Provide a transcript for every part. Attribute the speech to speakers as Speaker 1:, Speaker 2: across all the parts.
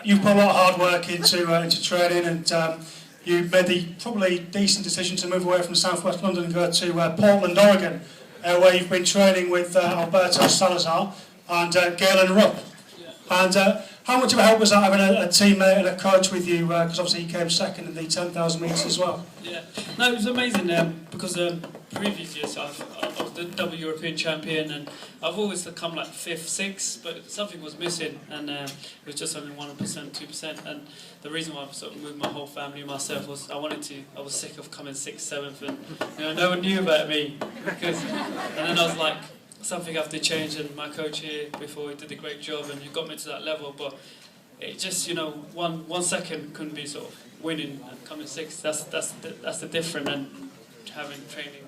Speaker 1: you've put a lot of hard work into training, and you made the probably decent decision to move away from Southwest London and go to Portland, Oregon, where you've been training with Alberto Salazar and Galen Rupp. And how much of a help was that having a teammate and a coach with you? Because obviously you came second in the 10,000 metres as well.
Speaker 2: Yeah, no, it was amazing because previous years I was the double European champion, and I've always come like 5th, 6th, but something was missing, and it was just only 1%, 2%. And the reason why I sort of moved my whole family and myself was I was sick of coming 6th, 7th, and no one knew about me. And then I was like, something have to change, and my coach here before he did a great job, and he got me to that level. But it just, one second couldn't be sort of winning and coming 6th. That's the difference. And having training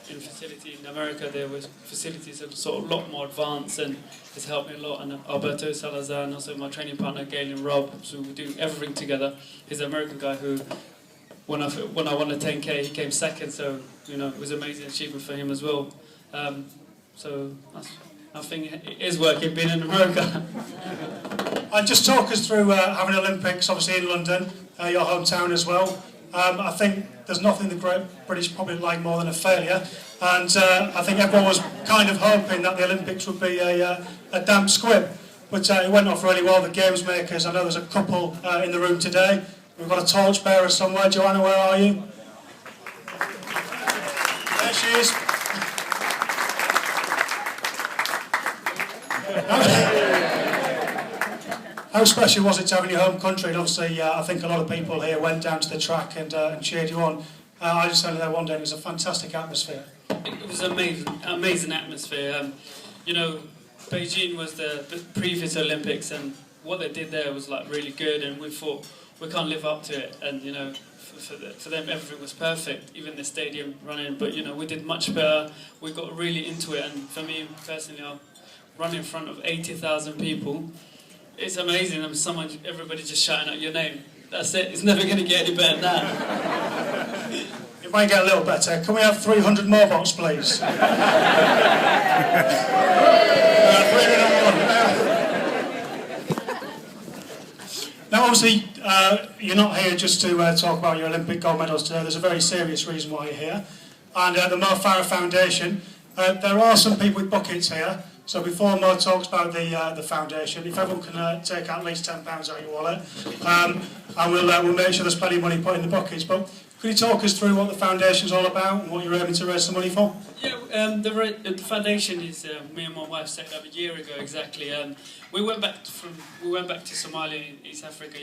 Speaker 2: in facility in America, there was facilities that were sort of a lot more advanced, and it's helped me a lot. And Alberto Salazar and also my training partner Galen Robb, so we do everything together. He's an American guy who, when I won the 10K, he came second. So it was an amazing achievement for him as well. So I think it is working being in America.
Speaker 1: And just talk us through having Olympics, obviously in London, your hometown as well. I think there's nothing the great British public like more than a failure, and I think everyone was kind of hoping that the Olympics would be a damp squib, but it went off really well. The games makers, I know there's a couple in the room today. We've got a torchbearer somewhere. Joanna, where are you? There she is. How special was it to have in your home country? And obviously, I think a lot of people here went down to the track and cheered you on. I just went there one day, and it was a fantastic atmosphere.
Speaker 2: It was an amazing atmosphere. Beijing was the previous Olympics, and what they did there was like really good, and we thought we can't live up to it. And for them, everything was perfect, even the stadium running. But we did much better. We got really into it, and for me personally, I run in front of 80,000 people. It's amazing. Everybody just shouting out your name. That's it. It's never going to get any better than that.
Speaker 1: It might get a little better. Can we have 300 more votes, please? Now, obviously, you're not here just to talk about your Olympic gold medals today. There's a very serious reason why you're here. And the Farah Foundation, there are some people with buckets here. So before Mo talks about the foundation, if everyone can take at least £10 out of your wallet, and we'll make sure there's plenty of money put in the buckets. But could you talk us through what the foundation's all about and what you're aiming to raise some money for?
Speaker 2: Yeah, the foundation is me and my wife set it up a year ago exactly. We went back to Somalia in East Africa.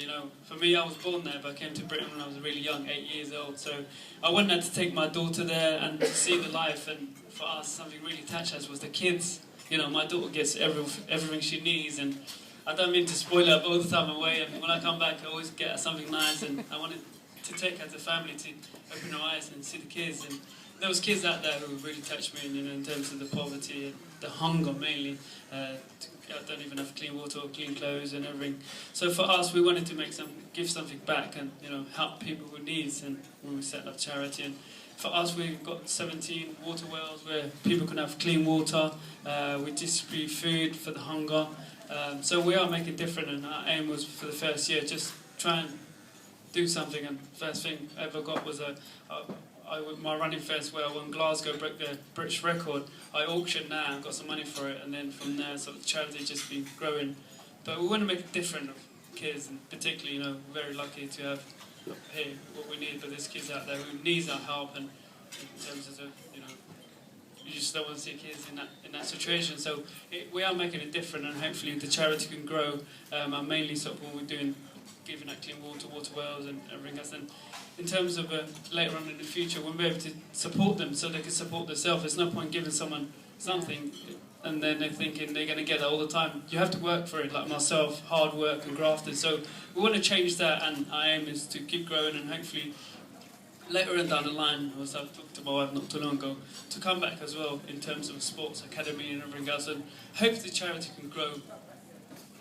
Speaker 2: For me, I was born there, but I came to Britain when I was really young, 8 years old. So I went there to take my daughter there and to see the life. And for us, something really touched us was the kids. My daughter gets everything she needs, and I don't mean to spoil her all the time away. And when I come back, I always get her something nice, and I wanted to take her to family to open her eyes and see the kids. And there was kids out there who really touched me, in terms of the poverty, and the hunger mainly. I don't even have clean water or clean clothes and everything. So for us, we wanted to give something back, and help people who needs. And when we set up charity, and for us, we've got 17 water wells where people can have clean water. We distribute food for the hunger. So we are making different, and our aim was for the first year just try and do something. And first thing I ever got was my running first where I won Glasgow, broke the British record. I auctioned now and got some money for it, and then from there, sort of charity just been growing. But we want to make it different of kids, and particularly, very lucky to have here what we need, but there's kids out there who needs our help, and in terms of you just don't want to see kids in that situation. So we are making it different, and hopefully the charity can grow. And mainly sort of when we're giving out clean water wells and everything else. And in terms of later on in the future, we'll be able to support them so they can support themselves. There's no point giving someone something and then they're thinking they're going to get that all the time. You have to work for it, like myself, hard work and grafted. So we want to change that, and our aim is to keep growing, and hopefully later on down the line, as I've talked to my wife not too long ago, to come back as well in terms of sports academy and everything else, and hope the charity can grow.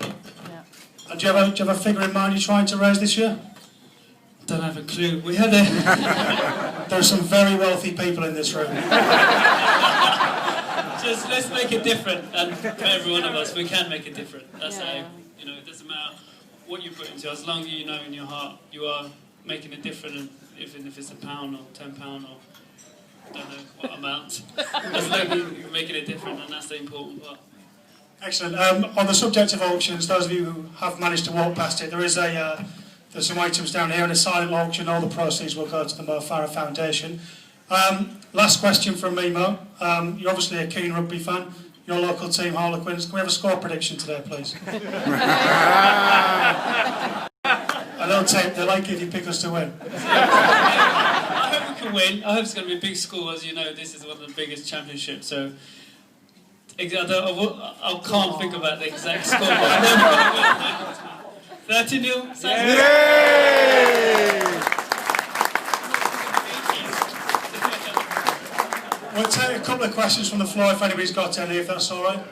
Speaker 1: Yeah. And do you have a figure in mind you're trying to raise this year?
Speaker 2: Don't have a clue. We had a...
Speaker 1: There are some very wealthy people in this room.
Speaker 2: Just let's make it different, and for every one of us, we can make it different. That's how, it doesn't matter what you put into it. As long as you know in your heart you are making a difference, even if it's £1 or £10 or I don't know what amount. As long as you're making a difference, and that's the important part.
Speaker 1: Excellent. On the subject of auctions, those of you who have managed to walk past it, there's some items down here in a silent auction. All the proceeds will go to the Mo Farah Foundation. Last question from me, Mo. You're obviously a keen rugby fan. Your local team, Harlequins. Can we have a score prediction today, please? I don't take. They like if you pick us to win.
Speaker 2: I hope we can win. I hope it's going to be a big score. As you know, this is one of the biggest championships. So I can't think about the exact score. 30-0.
Speaker 1: We'll take a couple of questions from the floor if anybody's got any, if that's all right.